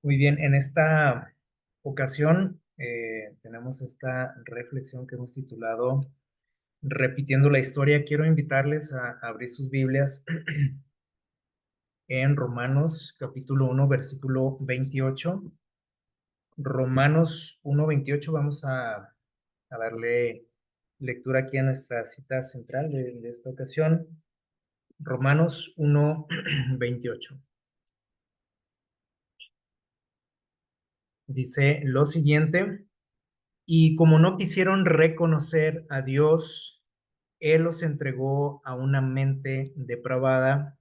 Muy bien, en esta ocasión tenemos esta reflexión que hemos titulado Repitiendo la historia. Quiero invitarles a abrir sus Biblias en Romanos capítulo 1, versículo 28. Romanos 1:28, vamos a darle lectura aquí a nuestra cita central de esta ocasión. Romanos 1:28. Dice lo siguiente: y como no quisieron reconocer a Dios, Él los entregó a una mente depravada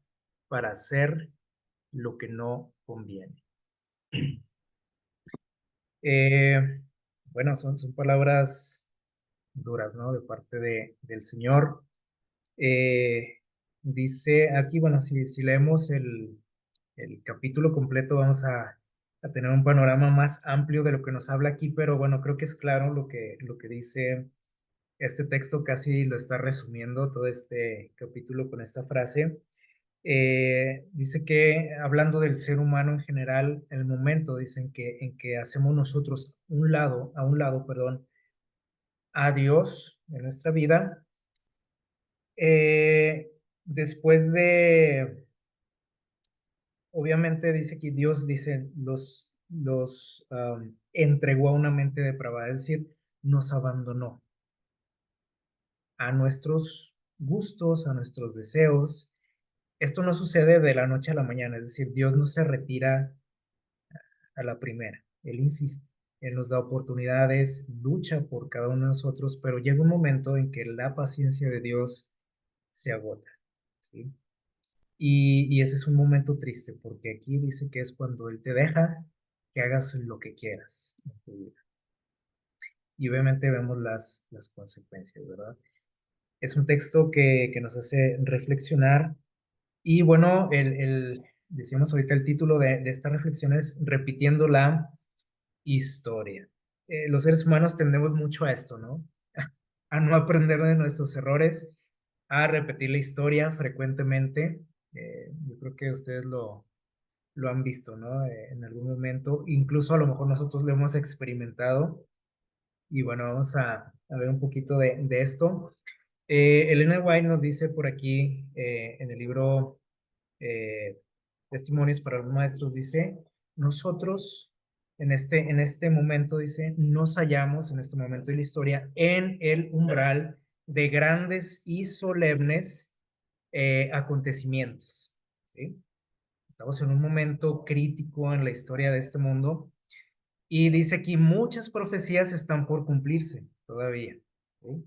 para hacer lo que no conviene. Eh, bueno, son palabras duras, ¿no? De parte del Señor. Eh, Dice aquí, bueno, si leemos el capítulo completo, vamos a tener un panorama más amplio de lo que nos habla aquí, pero bueno, creo que es claro lo que dice este texto. Casi lo está resumiendo todo este capítulo con esta frase. Dice que hablando del ser humano en general, el momento, dicen que en que hacemos nosotros a un lado, perdón, a Dios en nuestra vida, eh, después de, obviamente dice que Dios, dice, los entregó a una mente depravada, es decir, nos abandonó a nuestros gustos, a nuestros deseos. Esto no sucede de la noche a la mañana, es decir, Dios no se retira a la primera. Él insiste, Él nos da oportunidades, lucha por cada uno de nosotros, pero llega un momento en que la paciencia de Dios se agota, ¿sí? Y ese es un momento triste, porque aquí dice que es cuando Él te deja que hagas lo que quieras en tu vida. Y obviamente vemos las consecuencias, ¿verdad? Es un texto que nos hace reflexionar. Y bueno, decíamos ahorita el título de esta reflexión es Repitiendo la historia. Los seres humanos tendemos mucho a esto, ¿no? A no aprender de nuestros errores, a repetir la historia frecuentemente. Yo creo que ustedes lo han visto, ¿no? En algún momento, incluso a lo mejor nosotros lo hemos experimentado. Y bueno, vamos a ver un poquito de esto. Elena White nos dice por aquí en el libro eh, Testimonios para los Maestros, dice, nosotros en este momento, dice, nos hallamos en este momento de la historia en el umbral de grandes y solemnes acontecimientos, ¿sí? Estamos en un momento crítico en la historia de este mundo y dice aquí muchas profecías están por cumplirse todavía, ¿sí?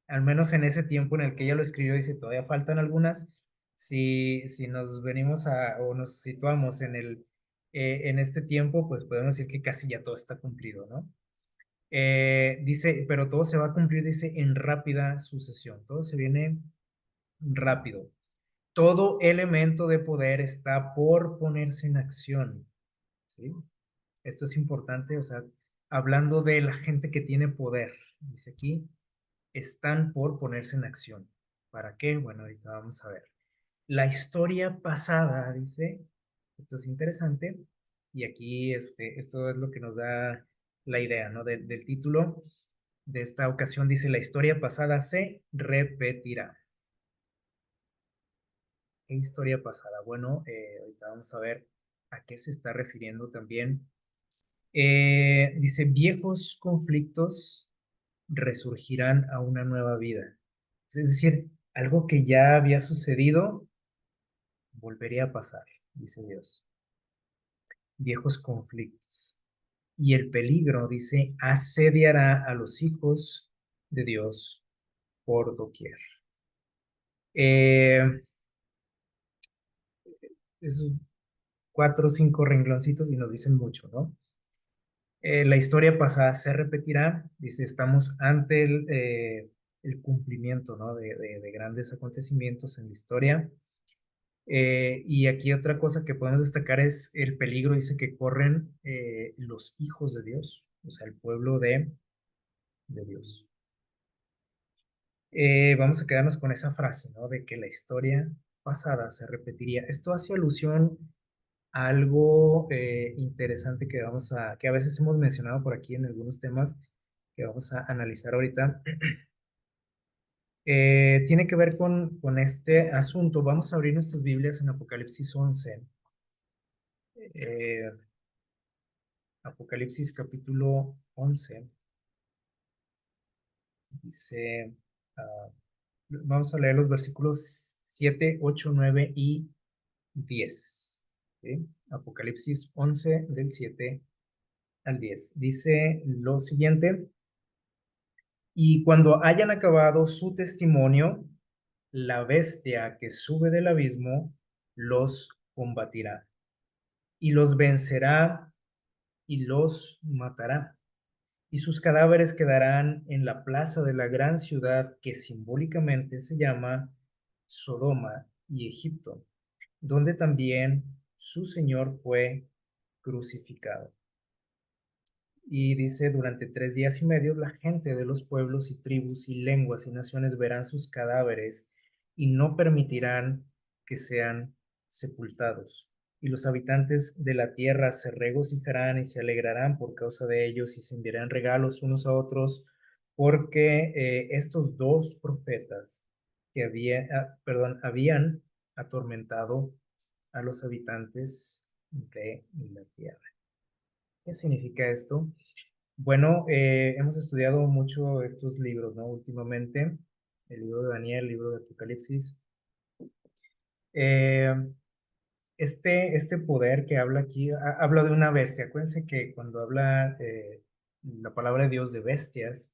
Al menos en ese tiempo en el que ella lo escribió, dice, todavía faltan algunas. Si nos venimos o nos situamos en este tiempo, pues podemos decir que casi ya todo está cumplido, ¿no? Dice, pero todo se va a cumplir, dice, en rápida sucesión. Todo se viene rápido. Todo elemento de poder está por ponerse en acción, ¿sí? Esto es importante, o sea, hablando de la gente que tiene poder, dice aquí, están por ponerse en acción. ¿Para qué? Bueno, ahorita vamos a ver. La historia pasada, dice, esto es interesante, y aquí esto es lo que nos da la idea, ¿no? Del título de esta ocasión, dice, la historia pasada se repetirá. ¿Qué historia pasada? Bueno, ahorita vamos a ver a qué se está refiriendo también. Dice, viejos conflictos resurgirán a una nueva vida. Es decir, algo que ya había sucedido volvería a pasar, dice Dios. Viejos conflictos. Y el peligro, dice, asediará a los hijos de Dios por doquier. Eh, Esos 4 o 5 rengloncitos y nos dicen mucho, ¿no? La historia pasada se repetirá, dice, estamos ante el cumplimiento, ¿no? de grandes acontecimientos en la historia. Y aquí otra cosa que podemos destacar es el peligro, dice que corren los hijos de Dios, o sea, el pueblo de Dios. Vamos a quedarnos con esa frase, ¿no? De que la historia pasada se repetiría. Esto hace alusión algo interesante que a veces hemos mencionado por aquí en algunos temas que vamos a analizar ahorita, tiene que ver con este asunto. Vamos a abrir nuestras Biblias en Apocalipsis 11. eh, Apocalipsis capítulo 11 dice, ah, vamos a leer los versículos 7, 8, 9 y 10. ¿Sí? Apocalipsis 11 del 7 al 10. Dice lo siguiente: y cuando hayan acabado su testimonio, la bestia que sube del abismo los combatirá y los vencerá y los matará. Y sus cadáveres quedarán en la plaza de la gran ciudad que simbólicamente se llama Sodoma y Egipto, donde también su Señor fue crucificado. Y dice, durante 3 días y medio la gente de los pueblos y tribus y lenguas y naciones verán sus cadáveres y no permitirán que sean sepultados. Y los habitantes de la tierra se regocijarán y se alegrarán por causa de ellos y se enviarán regalos unos a otros, porque estos dos profetas que habían atormentado a los habitantes de la tierra. ¿Qué significa esto? Bueno, hemos estudiado mucho estos libros, ¿no? Últimamente, el libro de Daniel, el libro de Apocalipsis. Eh, este poder que habla aquí, habla de una bestia. Acuérdense que cuando habla la palabra de Dios de bestias,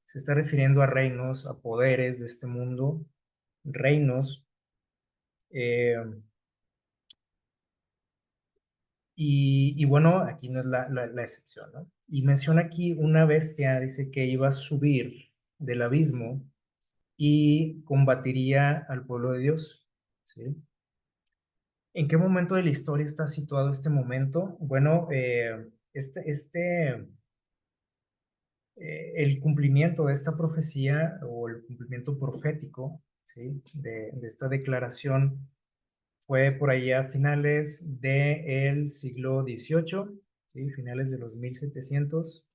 se está refiriendo a reinos, a poderes de este mundo, reinos. eh, y bueno, aquí no es la excepción, ¿no? Y menciona aquí una bestia, dice que iba a subir del abismo y combatiría al pueblo de Dios. ¿Sí? ¿En qué momento de la historia está situado este momento? Bueno, el cumplimiento de esta profecía o el cumplimiento profético, ¿sí? De esta declaración fue por allá a finales del siglo XVIII, ¿sí? Finales de los 1700,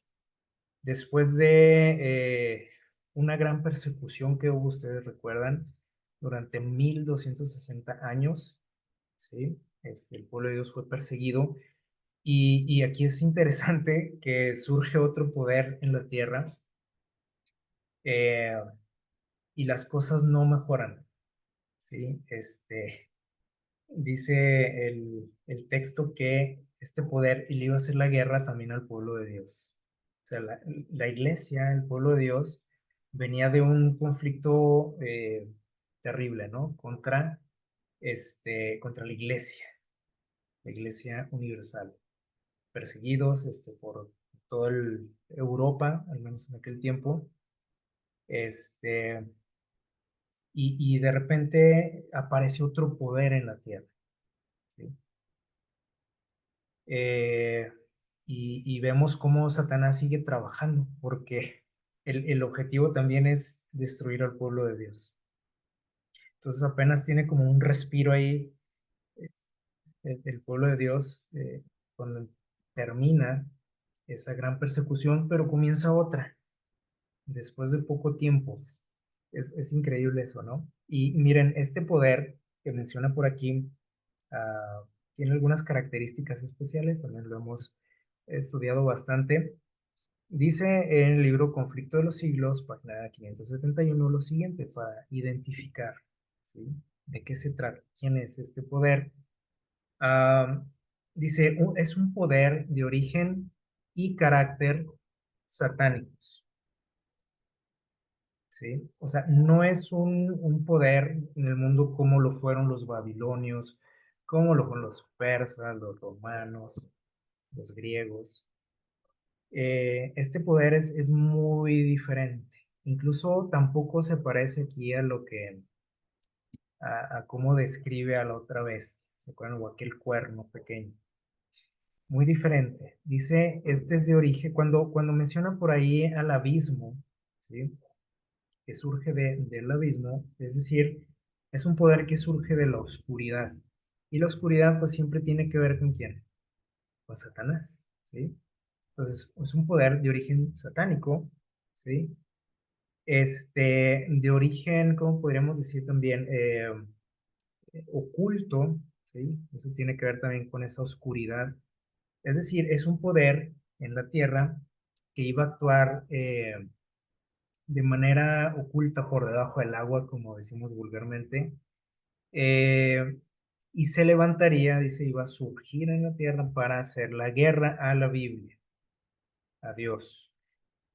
después de una gran persecución que hubo, ustedes recuerdan, durante 1260 años, ¿sí? El pueblo de Dios fue perseguido y aquí es interesante que surge otro poder en la tierra, eh, y las cosas no mejoran, ¿sí? Dice el texto que este poder y le iba a hacer la guerra también al pueblo de Dios. O sea, la iglesia, el pueblo de Dios, venía de un conflicto terrible, ¿no? Contra la iglesia universal. Perseguidos por toda Europa, al menos en aquel tiempo. Este, y de repente apareció otro poder en la tierra. ¿Sí? Eh, y vemos cómo Satanás sigue trabajando, porque el objetivo también es destruir al pueblo de Dios. Entonces apenas tiene como un respiro ahí el pueblo de Dios cuando termina esa gran persecución, pero comienza otra después de poco tiempo. Es increíble eso, ¿no? Y miren, este poder que menciona por aquí tiene algunas características especiales, también lo hemos estudiado bastante. Dice en el libro Conflicto de los Siglos, página 571, lo siguiente para identificar, ¿sí? ¿De qué se trata? ¿Quién es este poder? Ah, dice, es un poder de origen y carácter satánicos, ¿sí? O sea, no es un poder en el mundo como lo fueron los babilonios, como lo fueron los persas, los romanos, los griegos. Este poder es muy diferente. Incluso tampoco se parece aquí a cómo describe a la otra bestia. ¿Se acuerdan? O aquel cuerno pequeño. Muy diferente. Dice, este es de origen, cuando menciona por ahí al abismo, ¿sí? Que surge del abismo, es decir, es un poder que surge de la oscuridad. Y la oscuridad pues siempre tiene que ver con quién, con Satanás, ¿sí? Entonces es un poder de origen satánico, ¿sí? De origen, ¿cómo podríamos decir también? Oculto, ¿sí? Eso tiene que ver también con esa oscuridad. Es decir, es un poder en la tierra que iba a actuar de manera oculta por debajo del agua, como decimos vulgarmente, eh, y se levantaría, dice, iba a surgir en la tierra para hacer la guerra a la Biblia, a Dios.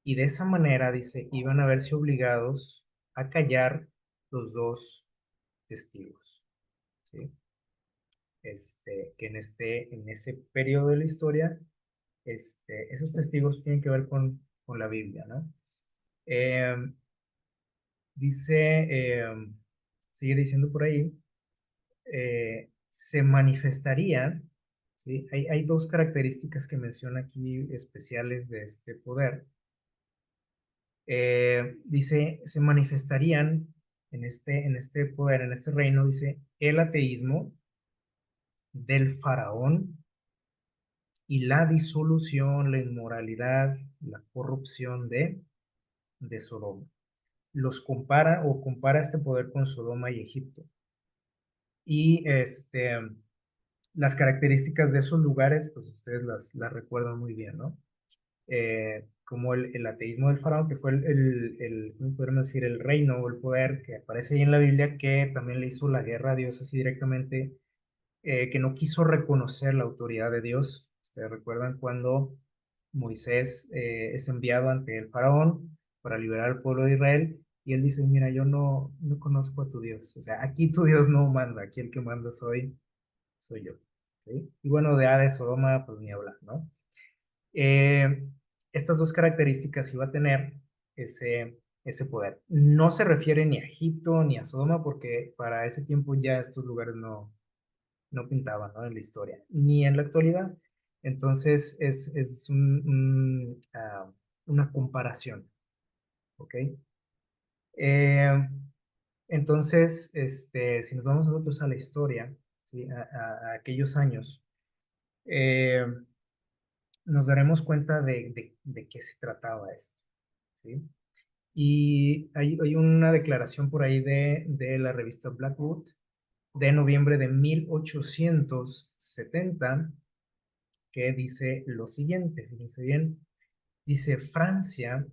Y de esa manera, dice, iban a verse obligados a callar los dos testigos, ¿sí? Que en ese periodo de la historia, esos testigos tienen que ver con la Biblia, ¿no? Eh, dice, sigue diciendo por ahí, se manifestaría, ¿sí? Hay dos características que menciona aquí especiales de este poder. Dice, se manifestarían en este poder, en este reino, dice, el ateísmo del faraón y la disolución, la inmoralidad, la corrupción de Sodoma. Los compara o compara este poder con Sodoma y Egipto. Y las características de esos lugares, pues ustedes las recuerdan muy bien, ¿no? Como el ateísmo del faraón, que fue ¿cómo podemos decir? El reino o el poder que aparece ahí en la Biblia, que también le hizo la guerra a Dios así directamente, que no quiso reconocer la autoridad de Dios. Ustedes recuerdan cuando Moisés es enviado ante el faraón para liberar al pueblo de Israel, y él dice, mira, yo no conozco a tu Dios. O sea, aquí tu Dios no manda, aquí el que manda soy yo. ¿Sí? Y bueno, de Sodoma, pues ni hablar, ¿no? Eh, estas dos características iba a tener ese poder. No se refiere ni a Egipto ni a Sodoma, porque para ese tiempo ya estos lugares no pintaban, ¿no? En la historia, ni en la actualidad. Entonces es una comparación, ¿ok? Eh, entonces, si nos vamos nosotros a la historia, ¿sí? A aquellos años, eh, nos daremos cuenta de qué se trataba esto, ¿sí? Y hay una declaración por ahí de la revista Blackwood de noviembre de 1870 que dice lo siguiente, fíjense bien, dice, Francia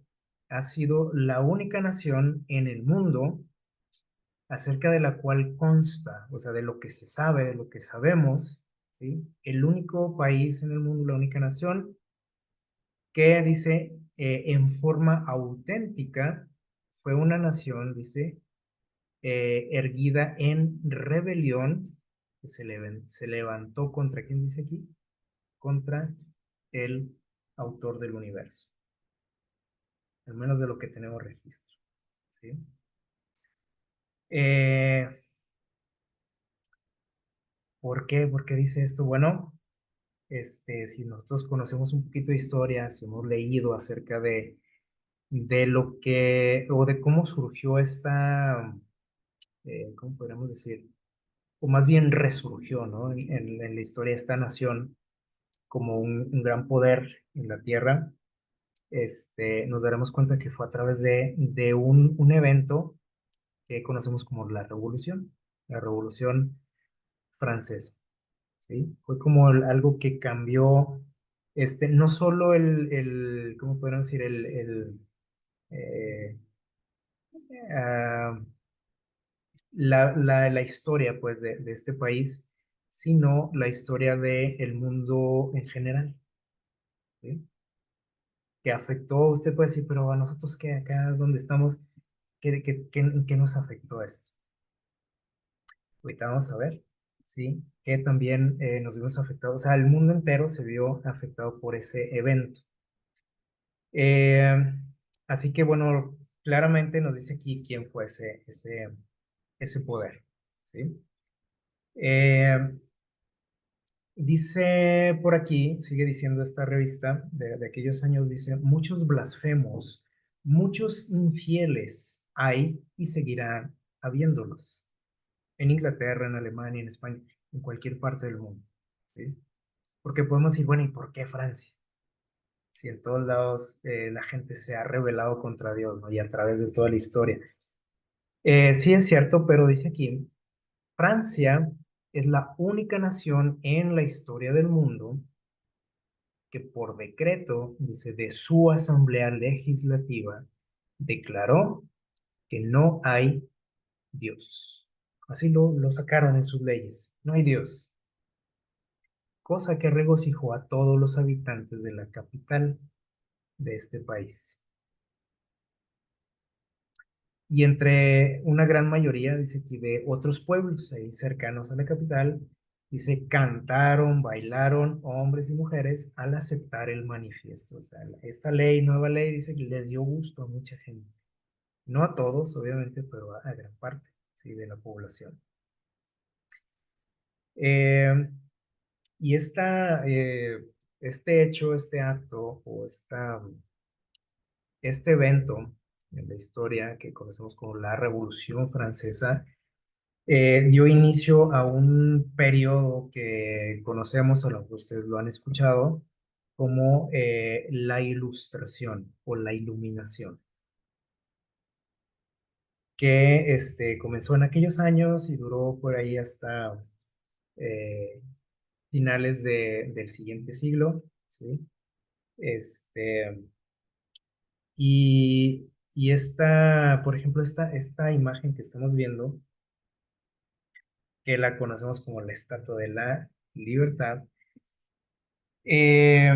ha sido la única nación en el mundo acerca de la cual consta, o sea, de lo que se sabe, de lo que sabemos, ¿sí? El único país en el mundo, la única nación que dice, en forma auténtica, fue una nación, dice, erguida en rebelión, que se levantó contra, ¿quién dice aquí? Contra el autor del universo, al menos de lo que tenemos registro, ¿sí? Eh, ¿Por qué? ¿Por qué dice esto? Bueno, si nosotros conocemos un poquito de historia, si hemos leído acerca de lo que, o de cómo surgió ¿cómo podríamos decir? O más bien resurgió, ¿no? En la historia de esta nación como un gran poder en la tierra, nos daremos cuenta que fue a través de un evento que conocemos como la Revolución Francesa, ¿sí? Fue como algo que cambió, no solo ¿cómo podríamos decir? Eh, ah, la historia, pues, de este país, sino la historia del mundo en general, ¿sí? Que afectó, usted puede decir, pero a nosotros que acá donde estamos, ¿qué nos afectó esto? Ahorita vamos a ver, ¿sí? Que también nos vimos afectados, o sea, el mundo entero se vio afectado por ese evento. Eh, Así que, bueno, claramente nos dice aquí quién fue ese poder, ¿sí? Eh, Dice por aquí, sigue diciendo esta revista de aquellos años, dice, muchos blasfemos, muchos infieles hay y seguirán habiéndolos. En Inglaterra, en Alemania, en España. en cualquier parte del mundo, ¿sí? Porque podemos decir, bueno, ¿y por qué Francia? Si en todos lados la gente se ha rebelado contra Dios, ¿no? Y a través de toda la historia. Sí es cierto, pero dice aquí, Francia es la única nación en la historia del mundo que por decreto, dice, de su asamblea legislativa, declaró que no hay Dios. Así lo sacaron en sus leyes. No hay Dios. Cosa que regocijó a todos los habitantes de la capital de este país. Y entre una gran mayoría, dice aquí, de otros pueblos ahí cercanos a la capital, dice, cantaron, bailaron hombres y mujeres al aceptar el manifiesto. O sea, esta ley, nueva ley, dice que les dio gusto a mucha gente. No a todos, obviamente, pero a gran parte, sí, de la población. Eh, y este hecho, este acto o este evento en la historia que conocemos como la Revolución Francesa, dio inicio a un periodo que conocemos, o lo que ustedes lo han escuchado, como la Ilustración o la Iluminación, que comenzó en aquellos años y duró por ahí hasta eh, finales del siguiente siglo, ¿sí? Este, y esta, por ejemplo, esta imagen que estamos viendo, que la conocemos como la Estatua de la Libertad, eh,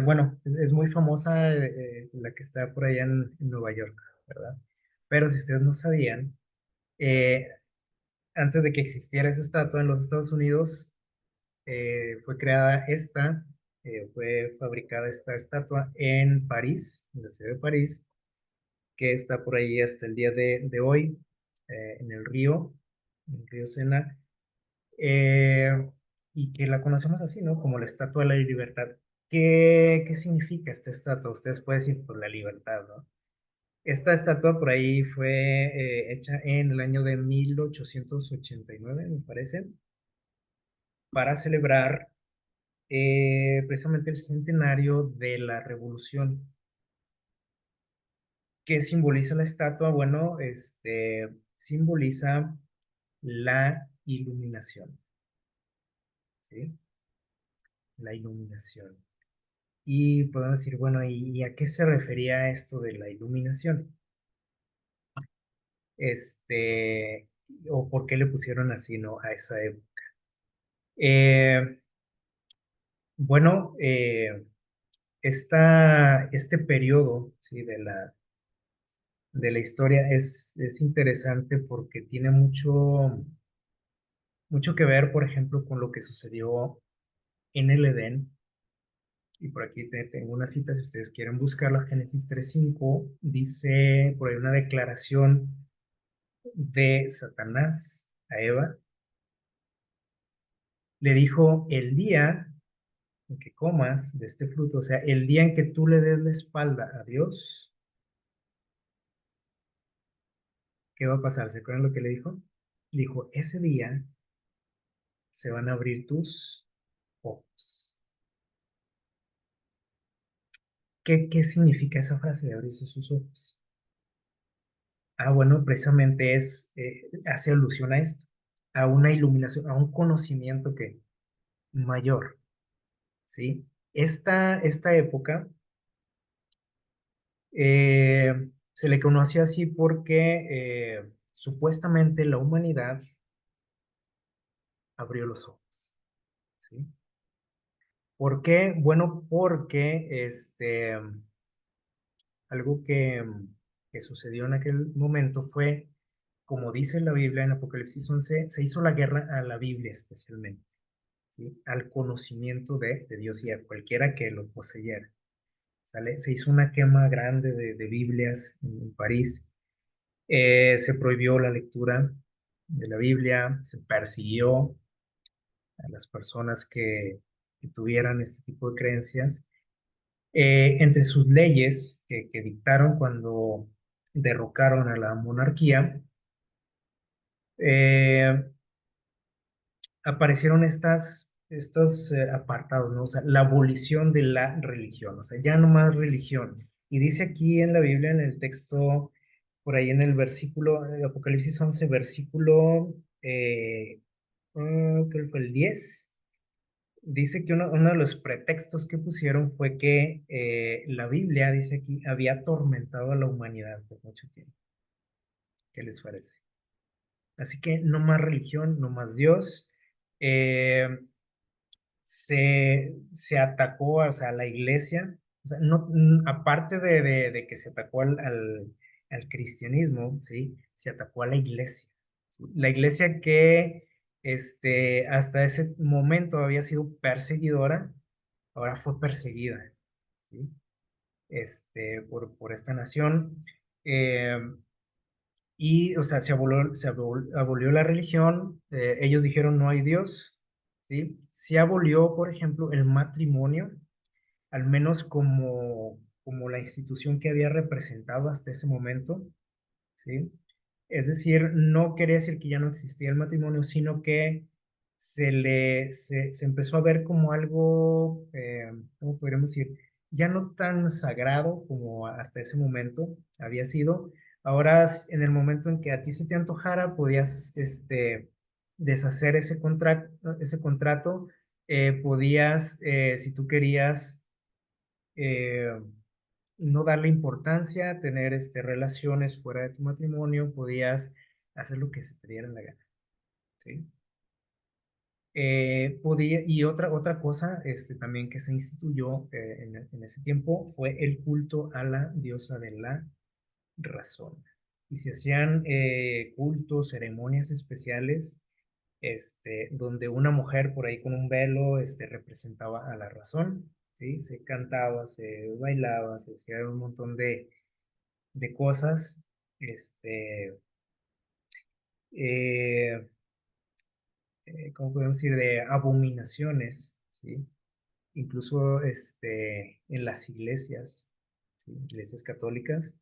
bueno, es muy famosa la que está por allá en Nueva York, ¿verdad? Pero si ustedes no sabían, eh, antes de que existiera esa estatua en los Estados Unidos, fue creada fue fabricada esta estatua en París, en la ciudad de París, que está por ahí hasta el día de hoy, en el río Sena, eh, y que la conocemos así, ¿no? Como la Estatua de la Libertad. ¿Qué significa esta estatua? Ustedes pueden decir, por la libertad, ¿no? Esta estatua por ahí fue hecha en el año de 1889, me parece, para celebrar precisamente el centenario de la Revolución. ¿Qué simboliza la estatua? Bueno, simboliza la iluminación, ¿sí? La iluminación. Y podemos decir, bueno, ¿y a qué se refería esto de la iluminación? Este, o por qué le pusieron así, ¿no? A esa época. Eh, bueno, este periodo, ¿sí? De la historia es interesante porque tiene mucho que ver, por ejemplo, con lo que sucedió en el Edén. Y por aquí tengo una cita, si ustedes quieren buscarla, Génesis 3:5, dice por ahí una declaración de Satanás a Eva. Le dijo, el día en que comas de este fruto, o sea, el día en que tú le des la espalda a Dios, ¿qué va a pasar? ¿Se acuerdan lo que le dijo? Dijo, ese día se van a abrir tus ojos. ¿Qué significa esa frase de abrirse sus ojos? Ah, bueno, precisamente hace alusión a esto, a una iluminación, a un conocimiento que mayor, ¿sí? Esta época se le conoció así porque supuestamente la humanidad abrió los ojos, ¿sí? ¿Por qué? Bueno, porque algo que sucedió en aquel momento fue, como dice la Biblia en Apocalipsis 11, se hizo la guerra a la Biblia especialmente, ¿sí? Al conocimiento de Dios y a cualquiera que lo poseyera. ¿Sale? Se hizo una quema grande de Biblias en París. Se prohibió la lectura de la Biblia, se persiguió a las personas que tuvieran este tipo de creencias. Entre sus leyes que dictaron cuando derrocaron a la monarquía, eh, aparecieron estos apartados, ¿no? O sea, la abolición de la religión, o sea, ya no más religión. Y dice aquí en la Biblia, en el texto, por ahí en el versículo, Apocalipsis 11 versículo, creo que fue el 10. Dice que uno de los pretextos que pusieron fue que la Biblia, dice aquí, había atormentado a la humanidad por mucho tiempo. ¿Qué les parece? Así que no más religión, no más Dios. Eh, se atacó, o sea, a la iglesia, o sea, no, aparte de que se atacó al cristianismo, ¿sí? Se atacó a la iglesia, ¿sí? La iglesia que hasta ese momento había sido perseguidora, ahora fue perseguida, ¿sí? Por esta nación. Eh, y, o sea, abolió la religión, ellos dijeron no hay Dios, ¿sí? Se abolió, por ejemplo, el matrimonio, al menos como la institución que había representado hasta ese momento, ¿sí? Es decir, no quería decir que ya no existía el matrimonio, sino que se empezó a ver como algo, ¿cómo podríamos decir? Ya no tan sagrado como hasta ese momento había sido. Ahora, en el momento en que a ti se te antojara, podías, deshacer ese contrato, podías, si tú querías, eh, no darle importancia, tener relaciones fuera de tu matrimonio, podías hacer lo que se te diera en la gana, ¿sí? Y otra cosa también que se instituyó en ese tiempo fue el culto a la diosa de la razón. Y se hacían cultos, ceremonias especiales, donde una mujer por ahí con un velo representaba a la razón, ¿sí? Se cantaba, se bailaba, se hacía un montón de cosas, eh, ¿cómo podemos decir? De abominaciones, ¿sí? Incluso en las iglesias, ¿sí? Iglesias católicas,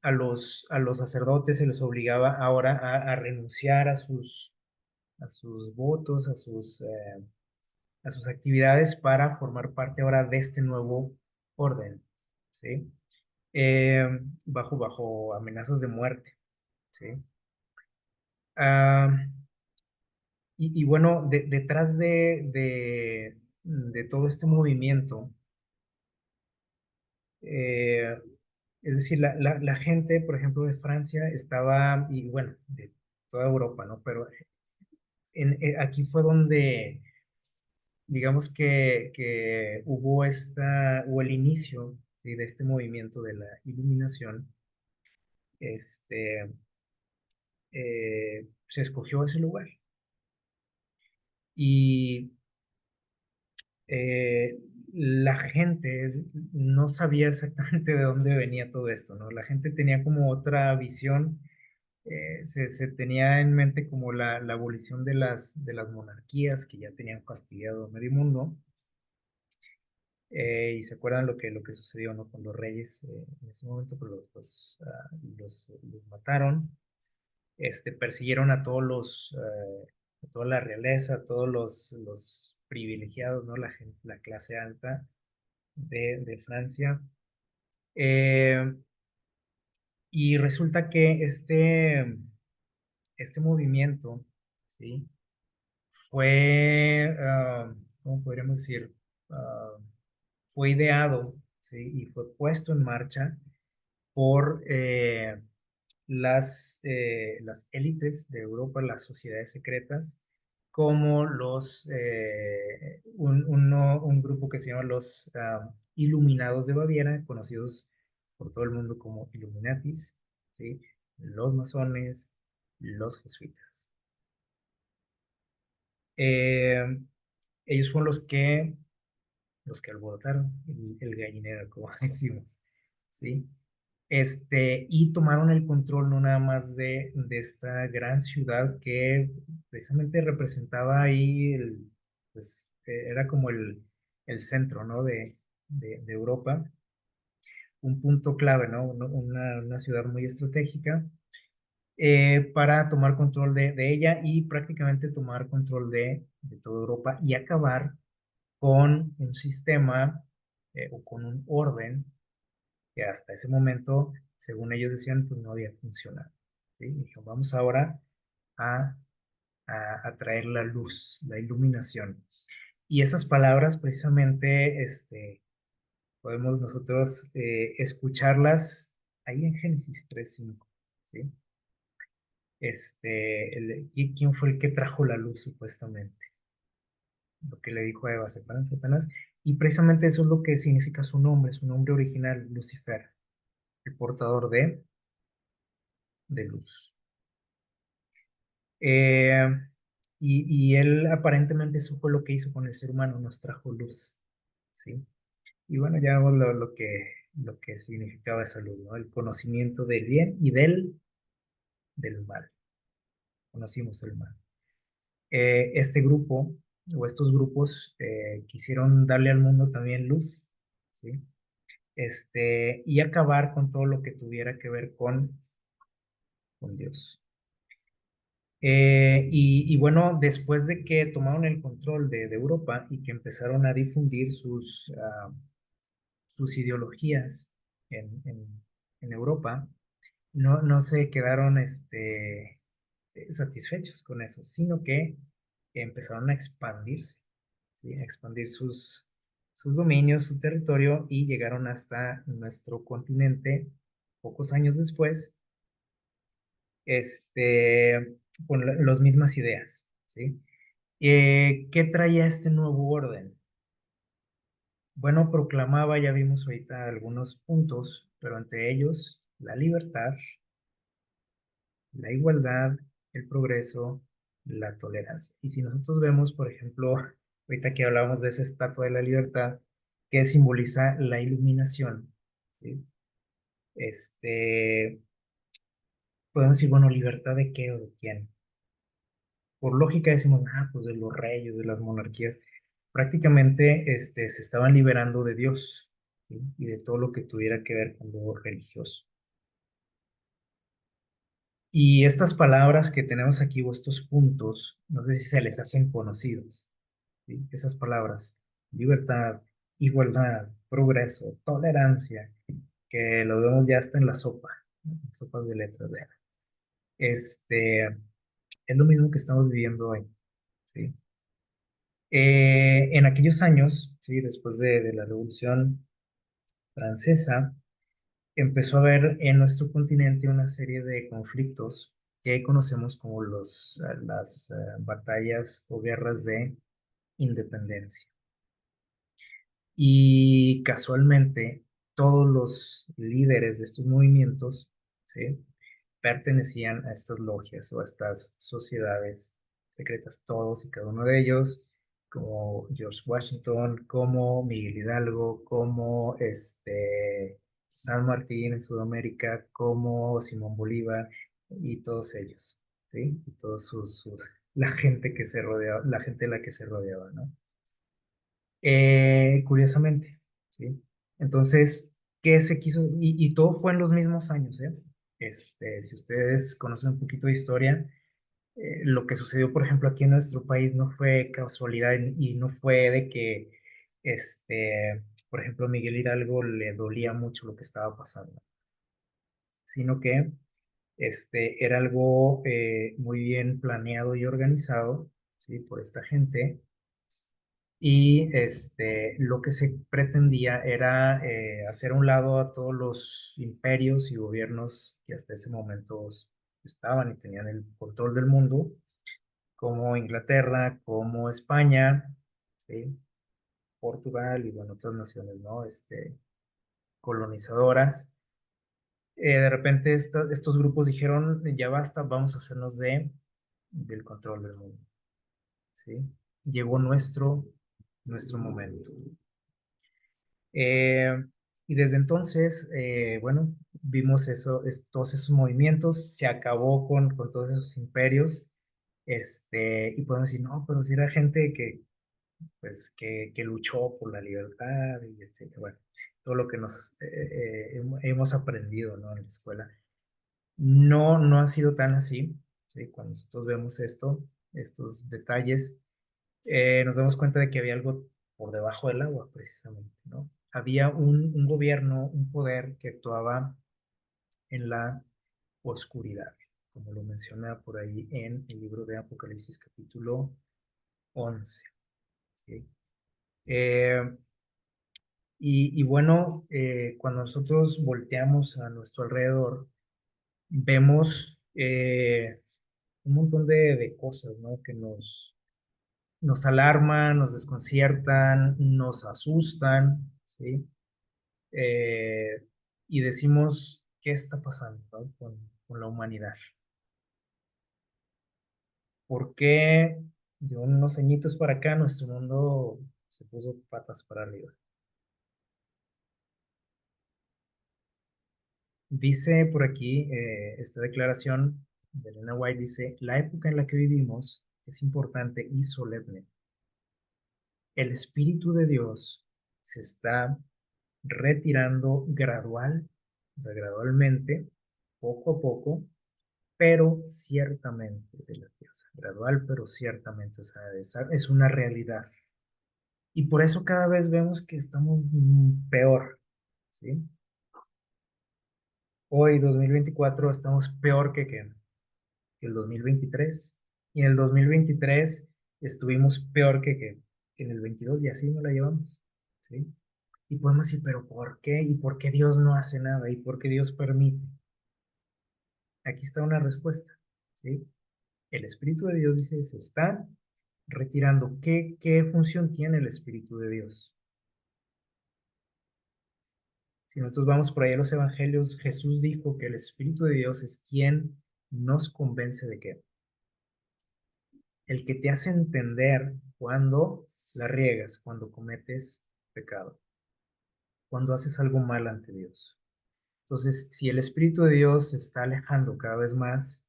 a los sacerdotes se les obligaba ahora a renunciar a sus votos, a sus actividades para formar parte ahora de este nuevo orden, ¿sí? Eh, bajo amenazas de muerte, ¿sí? Ah, y bueno, detrás de todo este movimiento, eh, es decir, la gente, por ejemplo, de Francia estaba, y bueno, de toda Europa, ¿no? Pero aquí fue donde, digamos que hubo el inicio, ¿sí? De este movimiento de la iluminación. Este, Se escogió ese lugar. Y eh, la gente no sabía exactamente de dónde venía todo esto, ¿no? La gente tenía como otra visión, se tenía en mente como la abolición de las monarquías que ya tenían fastidiado a medio mundo, y se acuerdan lo que sucedió, ¿no? Con los reyes en ese momento, pues los mataron, persiguieron a a toda la realeza, a todos los privilegiados, ¿no? La clase alta de Francia. Eh, y resulta que este movimiento, ¿sí? ¿Cómo podríamos decir? Ah, Fue ideado, ¿sí? Y fue puesto en marcha por las élites de Europa, las sociedades secretas, como un grupo que se llama los Iluminados de Baviera, conocidos por todo el mundo como Illuminatis, ¿sí? Los masones, los jesuitas. Eh, Ellos fueron los que alborotaron el gallinero, como decimos, ¿sí? Y tomaron el control no nada más de esta gran ciudad que precisamente representaba ahí, pues, era como el centro, ¿no? De Europa, un punto clave, ¿no? Una ciudad muy estratégica. para tomar control de ella y prácticamente tomar control de toda Europa y acabar con un sistema o con un orden que hasta ese momento, según ellos decían, pues no había funcionado. ¿Sí? Dijo, vamos ahora a, a traer la luz, la iluminación. Y esas palabras precisamente podemos nosotros escucharlas ahí en Génesis 3:5. ¿Sí? ¿Quién fue el que trajo la luz supuestamente? Lo que le dijo a Eva, separan Satanás. Y precisamente eso es lo que significa su nombre original, Lucifer, el portador de luz. Eh, y él aparentemente eso fue lo que hizo con el ser humano, nos trajo luz, ¿sí? Y bueno, ya vemos lo que significaba esa luz, ¿no? El conocimiento del bien y del mal. Conocimos el mal. Este grupo o estos grupos quisieron darle al mundo también luz, ¿sí? Y acabar con todo lo que tuviera que ver con Dios. Y bueno, después de que tomaron el control de Europa y que empezaron a difundir sus ideologías en Europa, no se quedaron satisfechos con eso, sino que empezaron a expandirse, ¿sí? A expandir sus dominios, su territorio y llegaron hasta nuestro continente pocos años después, con las mismas ideas, ¿sí? ¿Qué traía este nuevo orden? Bueno, proclamaba, ya vimos ahorita algunos puntos, pero entre ellos la libertad, la igualdad, el progreso, la tolerancia. Y si nosotros vemos, por ejemplo, ahorita que hablábamos de esa estatua de la libertad, que simboliza la iluminación, ¿sí? Podemos decir, bueno, ¿libertad de qué o de quién? Por lógica decimos, pues de los reyes, de las monarquías. Prácticamente se estaban liberando de Dios, ¿sí? Y de todo lo que tuviera que ver con lo religioso. Y estas palabras que tenemos aquí, o estos puntos, no sé si se les hacen conocidos, ¿sí? Esas palabras, libertad, igualdad, progreso, tolerancia, que lo vemos ya hasta en la sopa, ¿no? Sopas de letras. Es lo mismo que estamos viviendo hoy, ¿sí? En aquellos años, ¿sí? Después de la Revolución Francesa, empezó a haber en nuestro continente una serie de conflictos que conocemos como las batallas o guerras de independencia. Y casualmente, todos los líderes de estos movimientos, ¿sí? Pertenecían a estas logias o a estas sociedades secretas, todos y cada uno de ellos, como George Washington, como Miguel Hidalgo, como San Martín en Sudamérica, como Simón Bolívar y todos ellos, ¿sí? Y todos la gente que se rodeaba, la gente de la que se rodeaba, ¿no? Curiosamente, ¿sí? Entonces, ¿qué se quiso? Y todo fue en los mismos años, ¿eh? Si ustedes conocen un poquito de historia, lo que sucedió, por ejemplo, aquí en nuestro país no fue casualidad y no fue de que, por ejemplo, a Miguel Hidalgo le dolía mucho lo que estaba pasando, sino que era algo muy bien planeado y organizado, ¿sí? Por esta gente y lo que se pretendía era hacer a un lado a todos los imperios y gobiernos que hasta ese momento estaban y tenían el control del mundo, como Inglaterra, como España, ¿sí? Portugal y bueno, otras naciones, ¿no? Colonizadoras. De repente estos grupos dijeron, ya basta, vamos a hacernos del control del mundo, ¿sí? Llegó nuestro momento. Eh, y desde entonces, bueno, vimos todos esos movimientos, se acabó con todos esos imperios, y podemos decir, no, pero si era gente pues, que luchó por la libertad y etcétera. Bueno, todo lo que hemos aprendido, ¿no? En la escuela. No, no ha sido tan así, ¿sí? Cuando nosotros vemos estos detalles, nos damos cuenta de que había algo por debajo del agua, precisamente, ¿no? Había un gobierno, un poder que actuaba en la oscuridad, como lo menciona por ahí en el libro de Apocalipsis capítulo 11, ¿sí? Eh, y bueno, cuando nosotros volteamos a nuestro alrededor, vemos un montón de cosas, ¿no? Que nos alarman, nos desconciertan, nos asustan, ¿sí? Eh, y decimos, ¿qué está pasando, ¿no? Con la humanidad? ¿Por qué de unos añitos para acá nuestro mundo se puso patas para arriba? Dice por aquí esta declaración de Elena White, dice, la época en la que vivimos es importante y solemne. El Espíritu de Dios se está retirando gradual, o sea, gradualmente, poco a poco, pero ciertamente de la tierra. O sea, gradual, pero ciertamente, o sea, es una realidad. Y por eso cada vez vemos que estamos peor, ¿sí? Hoy, 2024, estamos peor que el 2023. Y en el 2023 estuvimos peor que en el 22 y así no la llevamos, ¿sí? Y podemos decir, pero ¿por qué? ¿Y por qué Dios no hace nada? ¿Y por qué Dios permite? Aquí está una respuesta, ¿sí? El Espíritu de Dios dice, se está retirando. ¿Qué función tiene el Espíritu de Dios? Si nosotros vamos por ahí a los evangelios, Jesús dijo que el Espíritu de Dios es quien nos convence de qué. El que te hace entender cuando la riegas, cuando cometes pecado, cuando haces algo mal ante Dios. Entonces, si el Espíritu de Dios se está alejando cada vez más,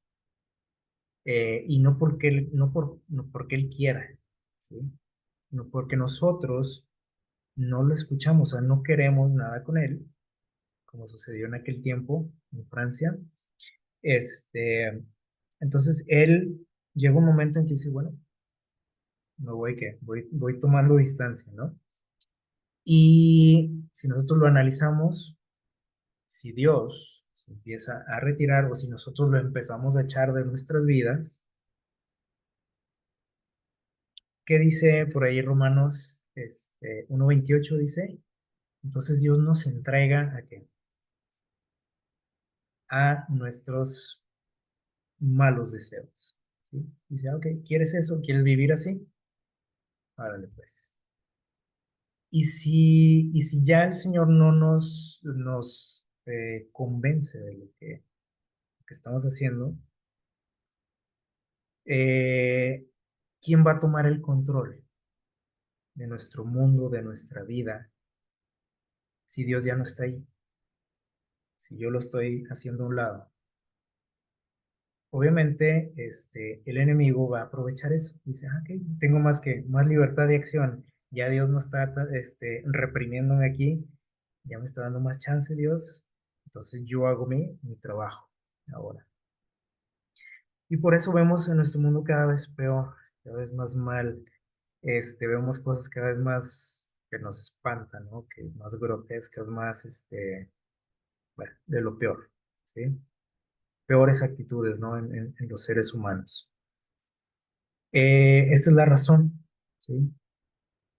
y no porque no porque Él quiera, ¿sí? No porque nosotros no lo escuchamos, o sea, no queremos nada con Él, como sucedió en aquel tiempo en Francia. Entonces Él llega un momento en que dice, bueno, me voy, ¿qué? Voy tomando distancia, ¿no? Y si nosotros lo analizamos, si Dios se empieza a retirar o si nosotros lo empezamos a echar de nuestras vidas, ¿qué dice por ahí Romanos 1:28 dice? Entonces Dios nos entrega a qué? A nuestros malos deseos, ¿sí? Dice, ok, ¿quieres eso? ¿Quieres vivir así? Árale, pues. Y si ya el Señor no nos convence de lo que estamos haciendo, eh, ¿quién va a tomar el control de nuestro mundo, de nuestra vida, si Dios ya no está ahí? Si yo lo estoy haciendo a un lado. Obviamente, el enemigo va a aprovechar eso. Dice, ah, ok, tengo más libertad de acción. Ya Dios no está, reprimiéndome aquí. Ya me está dando más chance Dios. Entonces yo hago mi trabajo ahora. Y por eso vemos en nuestro mundo cada vez peor, cada vez más mal. Vemos cosas cada vez más que nos espantan, ¿no? Que más grotescas, más, bueno, de lo peor, ¿sí? Peores actitudes, ¿no? En los seres humanos. Esta es la razón, ¿sí?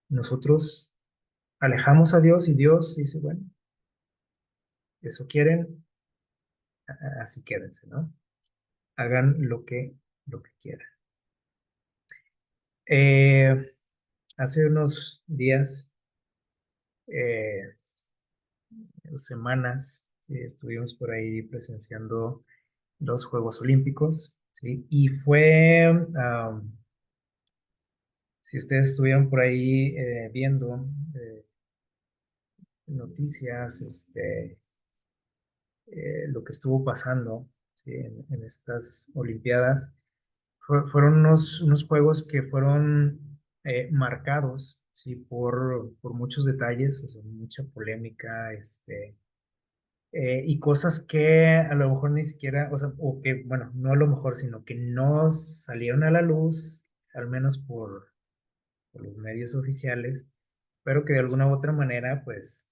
Nosotros alejamos a Dios y Dios dice, bueno, eso quieren, así quédense, ¿no? Hagan lo que quieran. Eh, Hace unos días, eh, semanas, ¿sí? Estuvimos por ahí presenciando los Juegos Olímpicos, ¿sí? Y fue, si ustedes estuvieron por ahí viendo noticias, lo que estuvo pasando, ¿sí? En estas Olimpiadas. Fueron unos juegos que fueron marcados, ¿sí? Por muchos detalles, o sea, mucha polémica, y cosas que a lo mejor ni siquiera, o sea, o que, bueno, no a lo mejor, sino que no salieron a la luz, al menos por los medios oficiales, pero que de alguna u otra manera, pues,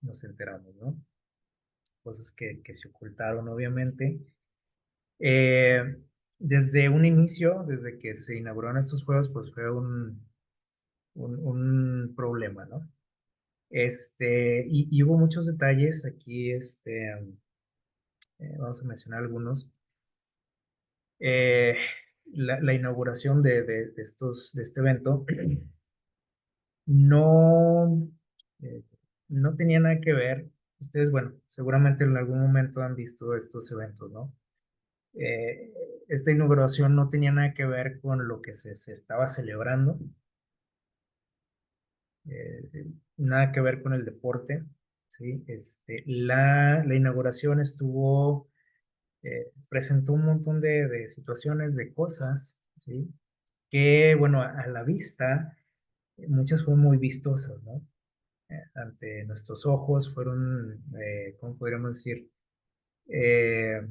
nos enteramos, ¿no? Cosas que se ocultaron, obviamente. Eh, Desde un inicio, desde que se inauguraron estos juegos, pues fue un problema, ¿no? Y hubo muchos detalles aquí, vamos a mencionar algunos. Eh, la inauguración de este evento no, eh, no tenía nada que ver. Ustedes, bueno, seguramente en algún momento han visto estos eventos, ¿no? Eh, Esta inauguración no tenía nada que ver con lo que se estaba celebrando, nada que ver con el deporte, ¿sí? La inauguración presentó un montón de situaciones, de cosas, ¿sí? Que, bueno, a la vista, muchas fueron muy vistosas, ¿no? Ante nuestros ojos fueron, ¿cómo podríamos decir? Eh,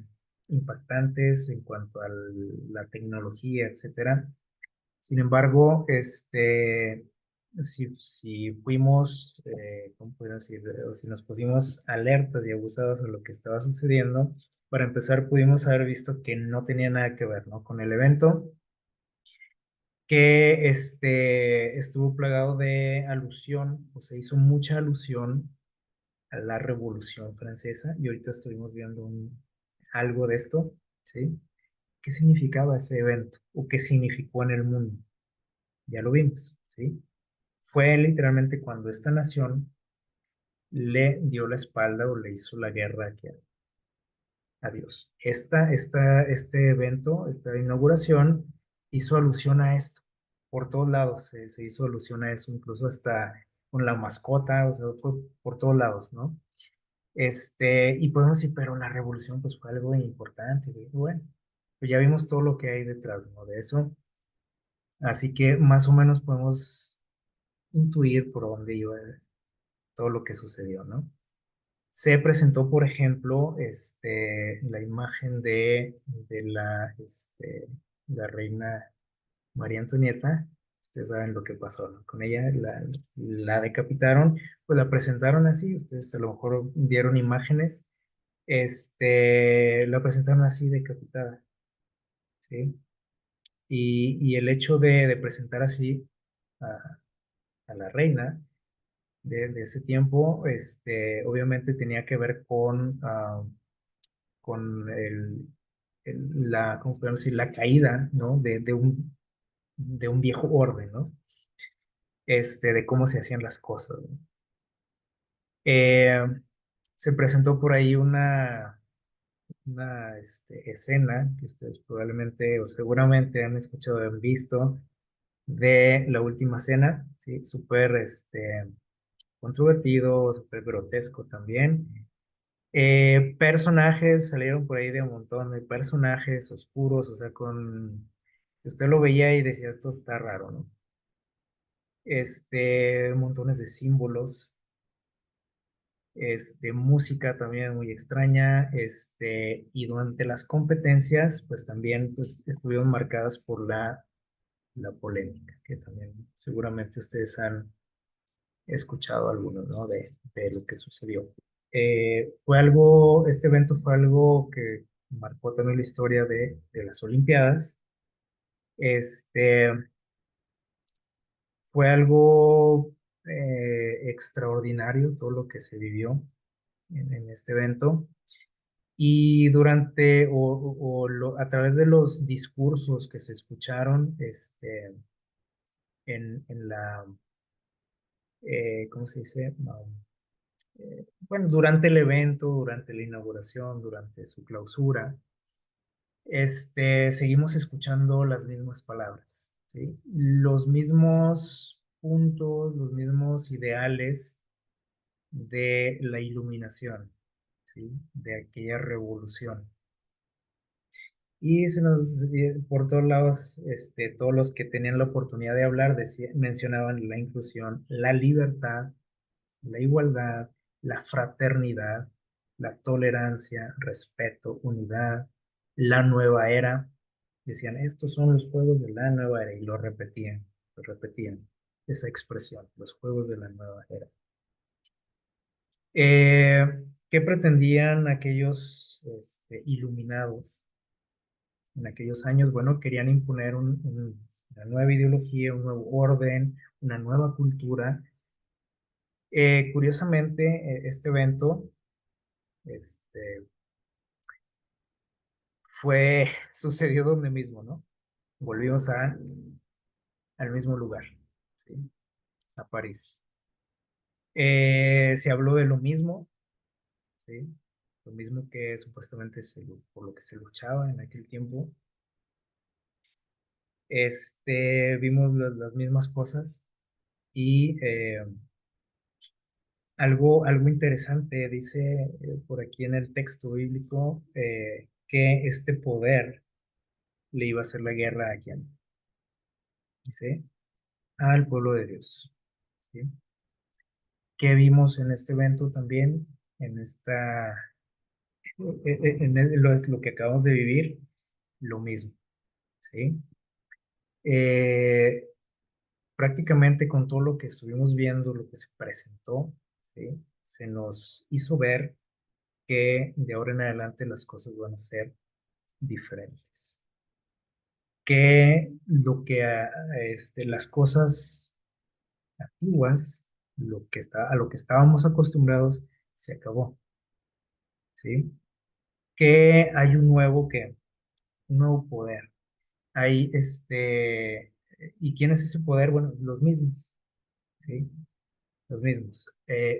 Impactantes en cuanto a la tecnología, etcétera. Sin embargo, si fuimos, ¿cómo podría decir? O si nos pusimos alertas y abusados a lo que estaba sucediendo, para empezar pudimos haber visto que no tenía nada que ver, ¿no? Con el evento, que estuvo plagado de alusión, o se hizo mucha alusión a la Revolución Francesa, y ahorita estuvimos viendo algo de esto, ¿sí? ¿Qué significaba ese evento o qué significó en el mundo? Ya lo vimos, ¿sí? Fue literalmente cuando esta nación le dio la espalda o le hizo la guerra a Dios. Este evento, esta inauguración, hizo alusión a esto. Por todos lados se hizo alusión a eso, incluso hasta con la mascota, o sea, fue por todos lados, ¿no? Y podemos decir, pero la revolución pues fue algo importante, ¿sí? Bueno, pues ya vimos todo lo que hay detrás, ¿no? De eso. Así que más o menos podemos intuir por dónde iba todo lo que sucedió, ¿no? Se presentó, por ejemplo, la imagen de la reina María Antonieta. Ustedes saben lo que pasó, ¿no? Con ella, la decapitaron, pues la presentaron así. Ustedes a lo mejor vieron imágenes. La presentaron así decapitada, ¿sí? Y el hecho de presentar así a, a la reina de ese tiempo, obviamente tenía que ver con ¿cómo podemos decir? La caída, ¿no? De un viejo orden, ¿no? De cómo se hacían las cosas, ¿no? Eh, Se presentó por ahí una escena que ustedes probablemente o seguramente han escuchado, han visto, de La Última Cena, ¿sí? Súper, controvertido, súper grotesco también. Personajes, salieron por ahí de un montón de personajes oscuros, o sea, usted lo veía y decía, esto está raro, ¿no? Montones de símbolos, música también muy extraña, y durante las competencias, pues también pues, estuvieron marcadas por la polémica, que también seguramente ustedes han escuchado algunos, ¿no? De lo que sucedió. Este evento fue algo que marcó también la historia de las Olimpiadas. Este, Fue algo extraordinario todo lo que se vivió en este evento. Y a través de los discursos que se escucharon, en ¿cómo se dice? Bueno, durante el evento, durante la inauguración, durante su clausura, seguimos escuchando las mismas palabras, ¿sí? Los mismos puntos, los mismos ideales de la iluminación, ¿sí? De aquella revolución. Y por todos lados, todos los que tenían la oportunidad de hablar mencionaban la inclusión, la libertad, la igualdad, la fraternidad. la tolerancia, respeto, unidad, la nueva era. Decían, estos son los juegos de la nueva era y lo repetían, esa expresión, los juegos de la nueva era. Eh, ¿Qué pretendían aquellos iluminados en aquellos años? Bueno, querían imponer una nueva ideología, un nuevo orden, una nueva cultura. Curiosamente, este evento este, sucedió donde mismo, ¿no? Volvimos al mismo lugar, ¿sí? A París. Se habló de lo mismo, ¿sí? Lo mismo que supuestamente por lo que se luchaba en aquel tiempo. Vimos las mismas cosas y algo interesante dice por aquí en el texto bíblico que este poder le iba a hacer la guerra a quién, dice, al pueblo de Dios, ¿sí? ¿Qué vimos en este evento también? En esta, es lo que acabamos de vivir, lo mismo, ¿sí? Eh, Prácticamente con todo lo que estuvimos viendo, lo que se presentó, ¿sí? Se nos hizo ver que de ahora en adelante las cosas van a ser diferentes. Que las cosas antiguas, a lo que estábamos acostumbrados, se acabó, ¿sí? Que hay un nuevo poder. Hay ¿y quién es ese poder? Bueno, los mismos, ¿sí? Los mismos.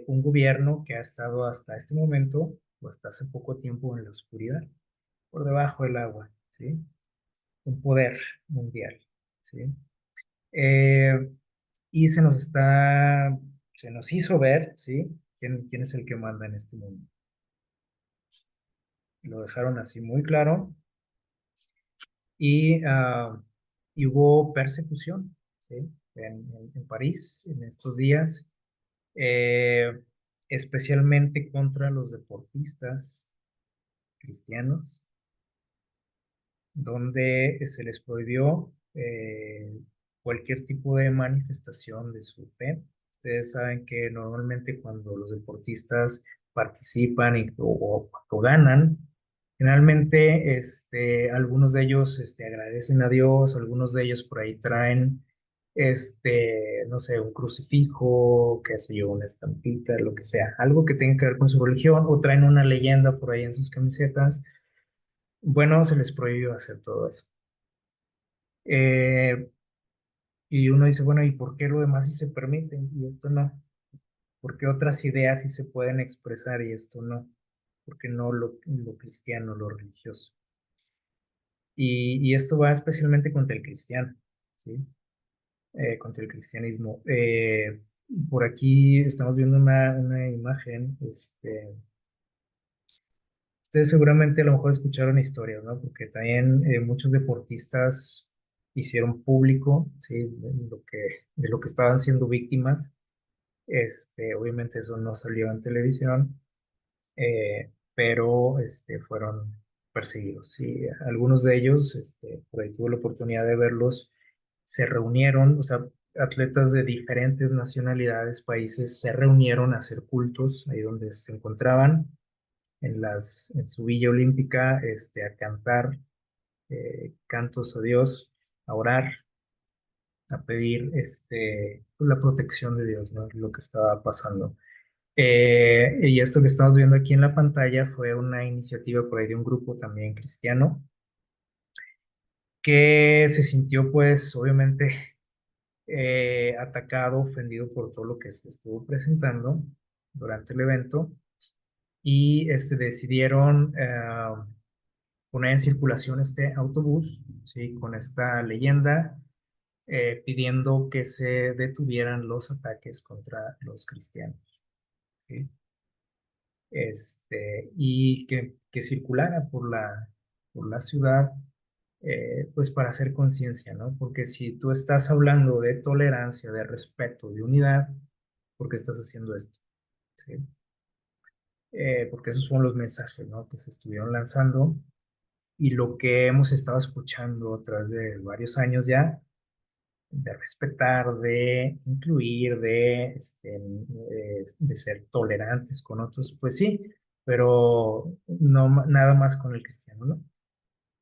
Un gobierno que ha estado hasta este momento o hasta hace poco tiempo en la oscuridad, por debajo del agua, ¿sí? Un poder mundial, ¿sí? Eh, y se nos hizo ver, ¿sí? ¿Quién es el que manda en este mundo? Lo dejaron así muy claro y, y hubo persecución, ¿sí? En París en estos días, eh, especialmente contra los deportistas cristianos, donde se les prohibió cualquier tipo de manifestación de su fe. Ustedes saben que normalmente cuando los deportistas participan o ganan, generalmente algunos de ellos agradecen a Dios, algunos de ellos por ahí traen, no sé, un crucifijo, qué sé yo, una estampita, lo que sea, algo que tenga que ver con su religión, o traen una leyenda por ahí en sus camisetas. Bueno, se les prohibió hacer todo eso. Eh, y uno dice, bueno, ¿y por qué lo demás sí se permite y esto no? ¿Por qué otras ideas sí se pueden expresar y esto no? ¿Por qué no lo cristiano, lo religioso? Y esto va especialmente contra el cristiano, ¿sí? Contra el cristianismo. Por aquí estamos viendo una imagen, ustedes seguramente a lo mejor escucharon historias, ¿no? Porque también muchos deportistas hicieron público, ¿sí? De lo que estaban siendo víctimas. Obviamente eso no salió en televisión, pero fueron perseguidos, ¿sí? Algunos de ellos, por ahí tuve la oportunidad de verlos, se reunieron, o sea, atletas de diferentes nacionalidades, países, se reunieron a hacer cultos ahí donde se encontraban en su villa olímpica, a cantar cantos a Dios, a orar, a pedir pues, la protección de Dios, ¿no? Lo que estaba pasando. Y esto que estamos viendo aquí en la pantalla fue una iniciativa por ahí de un grupo también cristiano que se sintió pues obviamente atacado, ofendido por todo lo que se estuvo presentando durante el evento y decidieron poner en circulación este autobús, ¿sí? Con esta leyenda, pidiendo que se detuvieran los ataques contra los cristianos, ¿sí? Y que circulara por la ciudad, pues para hacer conciencia, ¿no? Porque si tú estás hablando de tolerancia, de respeto, de unidad, ¿por qué estás haciendo esto? ¿Sí? porque esos son los mensajes, ¿no? Que se estuvieron lanzando y lo que hemos estado escuchando a través de varios años ya, de respetar, de incluir, de ser tolerantes con otros, pues sí, pero no nada más con el cristiano, ¿no?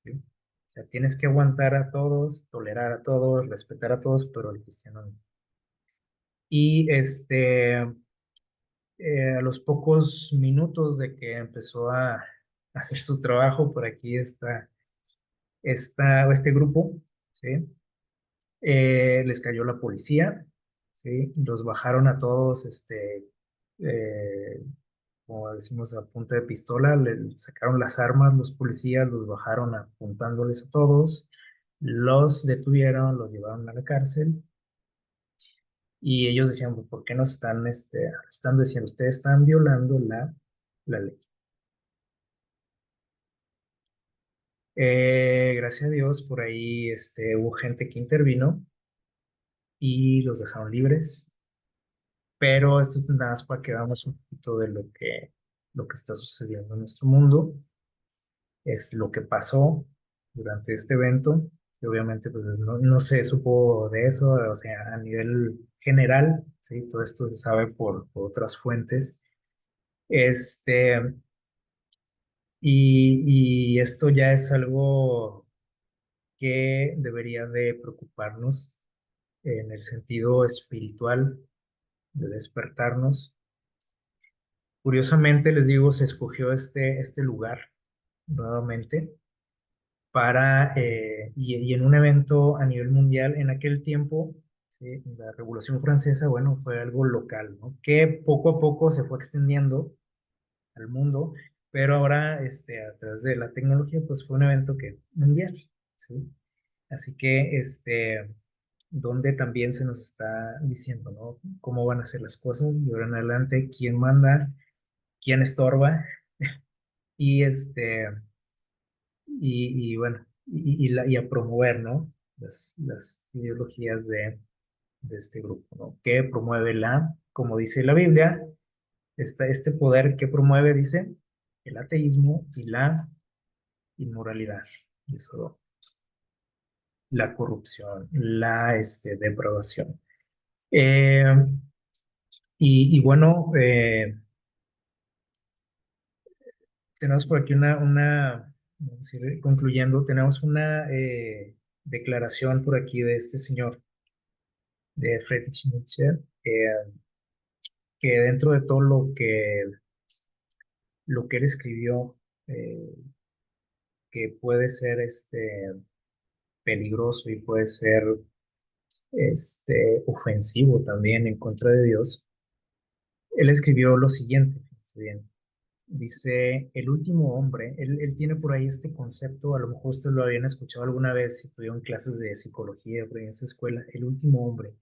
¿Sí? O sea, tienes que aguantar a todos, tolerar a todos, respetar a todos, pero el cristiano no. Y a los pocos minutos de que empezó a hacer su trabajo, por aquí este grupo, ¿sí? Les cayó la policía, ¿sí? Los bajaron a todos, eh, como decimos, a punta de pistola, le sacaron las armas los policías, los bajaron apuntándoles a todos, los detuvieron, los llevaron a la cárcel y ellos decían, "Pues, ¿por qué nos están arrestando? Decían, ustedes están violando la ley. Gracias a Dios, por ahí hubo gente que intervino y los dejaron libres. Pero esto es nada más para que veamos un poquito de lo que está sucediendo en nuestro mundo, es lo que pasó durante este evento, y obviamente pues no se supo de eso, o sea, a nivel general, ¿sí? Todo esto se sabe por otras fuentes, este, y esto ya es algo que debería de preocuparnos en el sentido espiritual, de despertarnos. Curiosamente, les digo, se escogió este lugar nuevamente y en un evento a nivel mundial en aquel tiempo, ¿sí? La Revolución Francesa, bueno, fue algo local, ¿no? Que poco a poco se fue extendiendo al mundo, pero ahora, a través de la tecnología, pues fue un evento que mundial, ¿sí? Así que, donde también se nos está diciendo, ¿no? Cómo van a ser las cosas y ahora en adelante, quién manda, quién estorba y bueno, y a promover, ¿no? Las ideologías de este grupo, ¿no? Que promueve como dice la Biblia, este poder que promueve, dice, el ateísmo y la inmoralidad, eso, la corrupción, depravación. Eh, y bueno, tenemos por aquí vamos a ir concluyendo, tenemos una declaración por aquí de este señor, de Friedrich Nietzsche, que dentro de todo lo que él escribió, eh, que puede ser peligroso y puede ser ofensivo también en contra de Dios, él escribió lo siguiente, fíjense bien. Dice, el último hombre, él tiene por ahí este concepto, a lo mejor ustedes lo habían escuchado alguna vez si tuvieron clases de psicología por ahí en su escuela, el último hombre.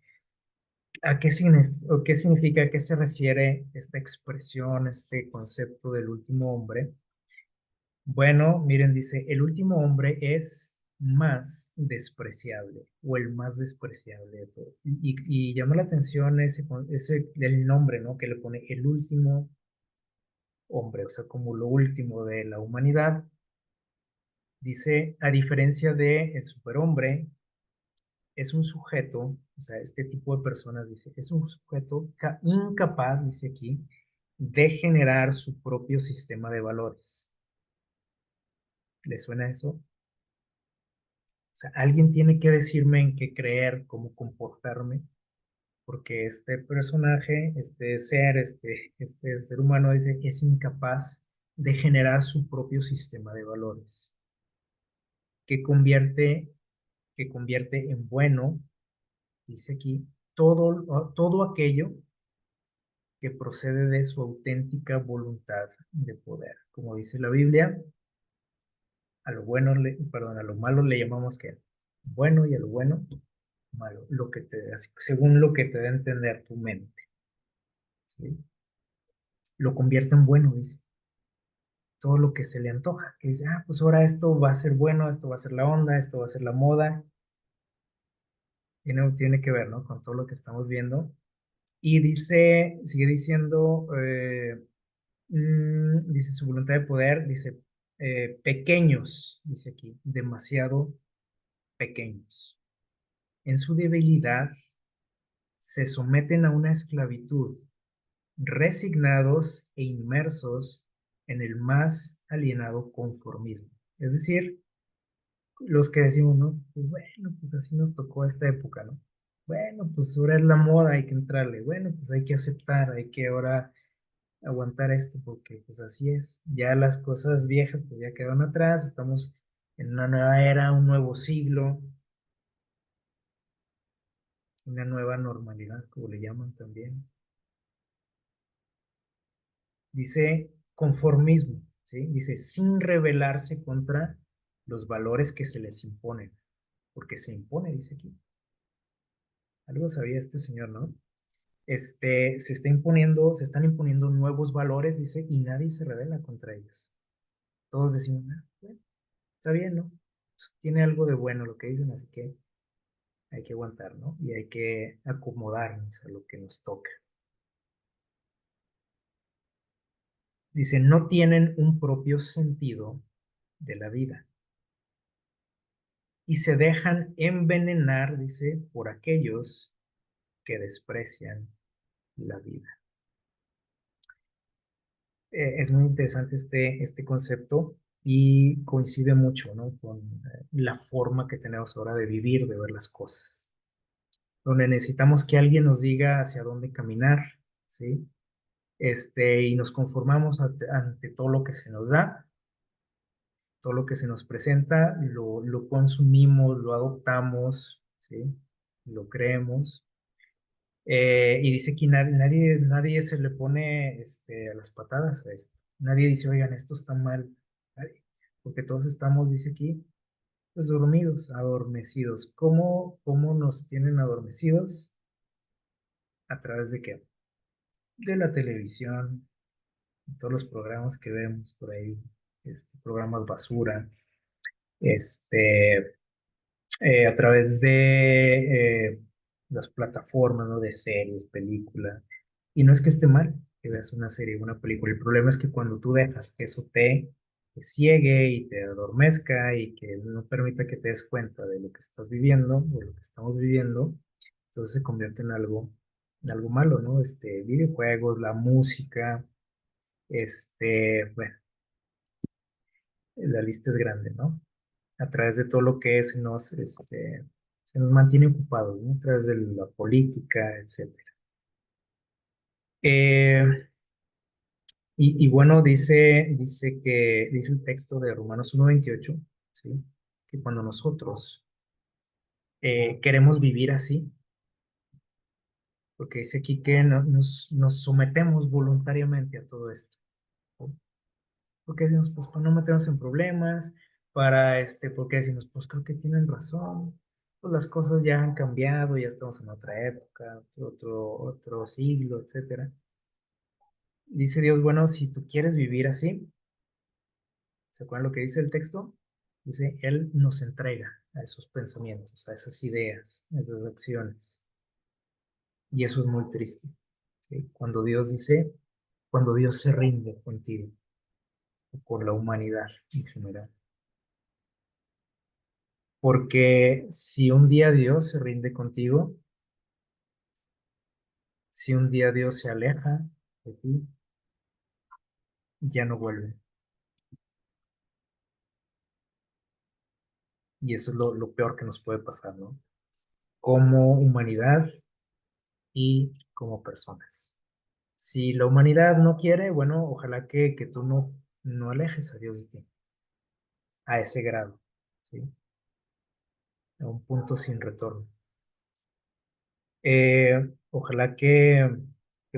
¿A qué significa, a qué se refiere esta expresión, este concepto del último hombre? Bueno, miren, dice, el último hombre es más despreciable o el más despreciable de todos. Y llama la atención el nombre, ¿no? Que le pone el último hombre, o sea, como lo último de la humanidad. Dice, a diferencia de el superhombre, es un sujeto, o sea, este tipo de personas, dice, es un sujeto incapaz, dice aquí, de generar su propio sistema de valores. ¿Le suena eso? O sea, alguien tiene que decirme en qué creer, cómo comportarme, porque este personaje, este ser humano, dice, es incapaz de generar su propio sistema de valores, que convierte, que convierte en bueno, dice aquí, todo aquello que procede de su auténtica voluntad de poder. Como dice la Biblia, a lo bueno, perdón, a lo malo le llamamos que bueno y a lo bueno, malo, según lo que te da a entender tu mente, ¿sí? Lo convierte en bueno, dice. Todo lo que se le antoja, que dice, pues ahora esto va a ser bueno, esto va a ser la onda, esto va a ser la moda, tiene que ver, ¿no? Con todo lo que estamos viendo. Y dice, sigue diciendo, Dice su voluntad de poder, dice pequeños, dice aquí, demasiado pequeños. En su debilidad se someten a una esclavitud, resignados e inmersos en el más alienado conformismo. Es decir, los que decimos, ¿no? Pues bueno, pues así nos tocó esta época, ¿no? Bueno, pues ahora es la moda, hay que entrarle. Bueno, pues hay que aceptar, hay que ahora aguantar esto porque pues así es. Ya las cosas viejas pues ya quedaron atrás, estamos en una nueva era, un nuevo siglo, una nueva normalidad, como le llaman también. Dice conformismo, ¿sí? Dice sin rebelarse contra los valores que se les imponen, porque se impone, dice aquí. Algo sabía este señor, ¿no? Se está imponiendo, se están imponiendo nuevos valores, dice, y nadie se revela contra ellos. Todos decimos, "Ah, bueno, está bien, ¿no? Pues, tiene algo de bueno lo que dicen, así que hay que aguantar, ¿no? Y hay que acomodarnos a lo que nos toca. Dice, no tienen un propio sentido de la vida y se dejan envenenar, dice, por aquellos que desprecian la vida. Es muy interesante este concepto y coincide mucho, ¿no? Con la forma que tenemos ahora de vivir, de ver las cosas, donde necesitamos que alguien nos diga hacia dónde caminar, ¿sí? Y nos conformamos ante todo lo que se nos da, todo lo que se nos presenta, lo consumimos, lo adoptamos, ¿sí? Lo creemos. Y dice que nadie se le pone a las patadas a esto. Nadie dice, oigan, esto está mal. Nadie. Porque todos estamos, dice aquí, pues dormidos, adormecidos. ¿Cómo nos tienen adormecidos? ¿A través de qué? De la televisión, de todos los programas que vemos por ahí, programas basura, este, a través de las plataformas, ¿no? De series, películas. Y no es que esté mal que veas una serie o una película. El problema es que cuando tú dejas que eso te ciegue y te adormezca y que no permita que te des cuenta de lo que estás viviendo o lo que estamos viviendo, entonces se convierte en algo malo, ¿no? Videojuegos, la música, bueno, la lista es grande, ¿no? A través de todo lo que es, se nos mantiene ocupados, ¿no? A través de la política, etcétera. Eh, y bueno, dice el texto de Romanos 1:28, ¿sí? Que cuando nosotros queremos vivir así, porque dice aquí que nos sometemos voluntariamente a todo esto, ¿no? Porque decimos, pues, para no meternos en problemas, porque decimos, pues, creo que tienen razón, pues las cosas ya han cambiado, ya estamos en otra época, otro siglo, etcétera. Dice Dios, bueno, si tú quieres vivir así, ¿se acuerdan lo que dice el texto? Dice, Él nos entrega a esos pensamientos, a esas ideas, a esas acciones. Y eso es muy triste, ¿sí? Cuando Dios se rinde contigo, o con la humanidad en general. Porque si un día Dios se rinde contigo, si un día Dios se aleja de ti, ya no vuelve. Y eso es lo peor que nos puede pasar, ¿no? Como humanidad y como personas. Si la humanidad no quiere, bueno, ojalá que tú no alejes a Dios de ti, a ese grado, ¿sí? A un punto sin retorno. Ojalá que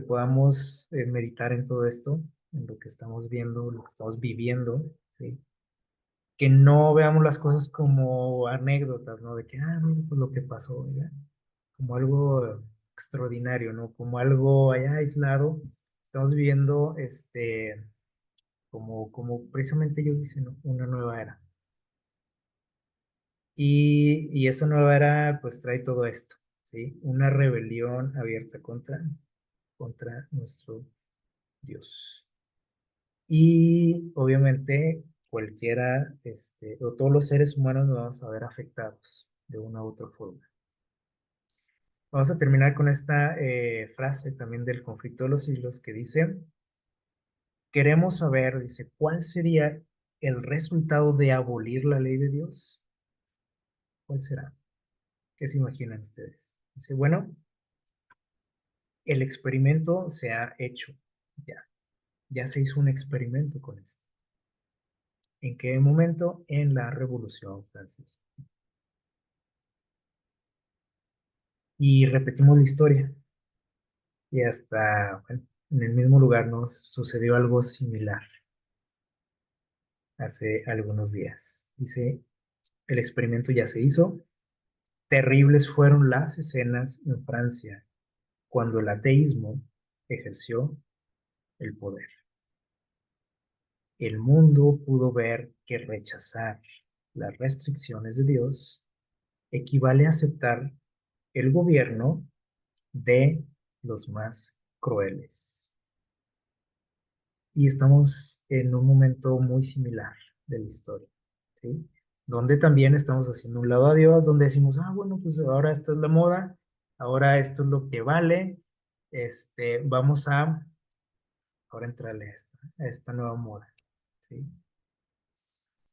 podamos meditar en todo esto, en lo que estamos viendo, lo que estamos viviendo, ¿sí? Que no veamos las cosas como anécdotas, ¿no? De que, mira, pues lo que pasó, ¿ya? Como algo extraordinario, ¿no? Como algo allá aislado. Estamos viviendo, como precisamente ellos dicen, ¿no? Una nueva era. Y esta nueva era, pues trae todo esto, ¿sí? Una rebelión abierta contra nuestro Dios. Y obviamente cualquiera, o todos los seres humanos nos vamos a ver afectados de una u otra forma. Vamos a terminar con esta frase también del conflicto de los siglos que dice, queremos saber, dice, ¿cuál sería el resultado de abolir la ley de Dios? ¿Cuál será? ¿Qué se imaginan ustedes? Dice, bueno, el experimento se ha hecho, ya, ya se hizo un experimento con esto. ¿En qué momento? En la Revolución Francesa. Y repetimos la historia. Y hasta, bueno, en el mismo lugar nos sucedió algo similar hace algunos días. Dice, el experimento ya se hizo. Terribles fueron las escenas en Francia cuando el ateísmo ejerció el poder. El mundo pudo ver que rechazar las restricciones de Dios equivale a aceptar el gobierno de los más crueles. Y estamos en un momento muy similar de la historia, ¿sí? Donde también estamos haciendo un lado a Dios, donde decimos, ah, bueno, pues ahora esto es la moda, ahora esto es lo que vale, vamos a ahora entrarle a esta nueva moda, ¿sí?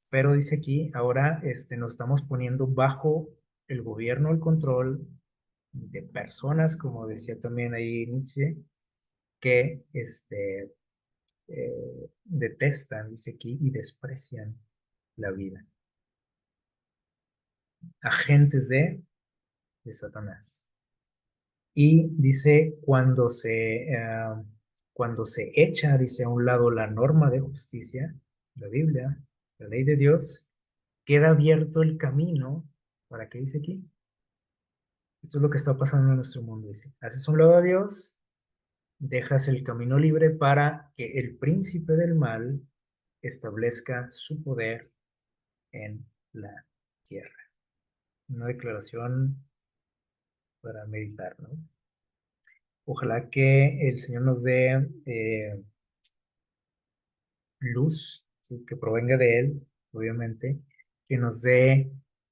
Pero dice aquí, ahora nos estamos poniendo bajo el gobierno, el control de personas, como decía también ahí Nietzsche, que detestan, dice aquí, y desprecian la vida. Agentes de Satanás. Y dice, cuando se echa, dice, a un lado la norma de justicia, la Biblia, la ley de Dios, queda abierto el camino, ¿para qué dice aquí? Esto es lo que está pasando en nuestro mundo, dice. Haces un lado a Dios, dejas el camino libre para que el príncipe del mal establezca su poder en la tierra. Una declaración para meditar, ¿no? Ojalá que el Señor nos dé luz, ¿sí? Que provenga de Él, obviamente, que nos dé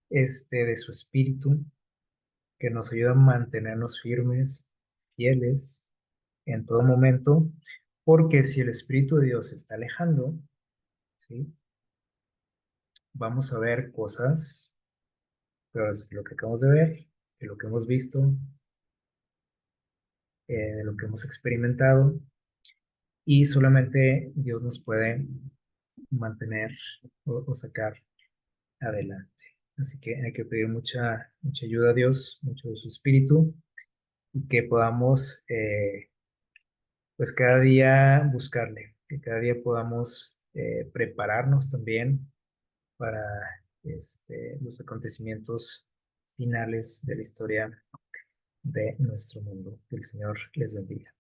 de su espíritu, que nos ayude a mantenernos firmes, fieles en todo momento, porque si el Espíritu de Dios se está alejando, ¿sí? Vamos a ver cosas peores de lo que acabamos de ver, de lo que hemos visto, de lo que hemos experimentado, y solamente Dios nos puede mantener o sacar adelante. Así que hay que pedir mucha ayuda a Dios, mucho de su espíritu, y que podamos, pues cada día buscarle, que cada día podamos prepararnos también para los acontecimientos finales de la historia de nuestro mundo. Que el Señor les bendiga.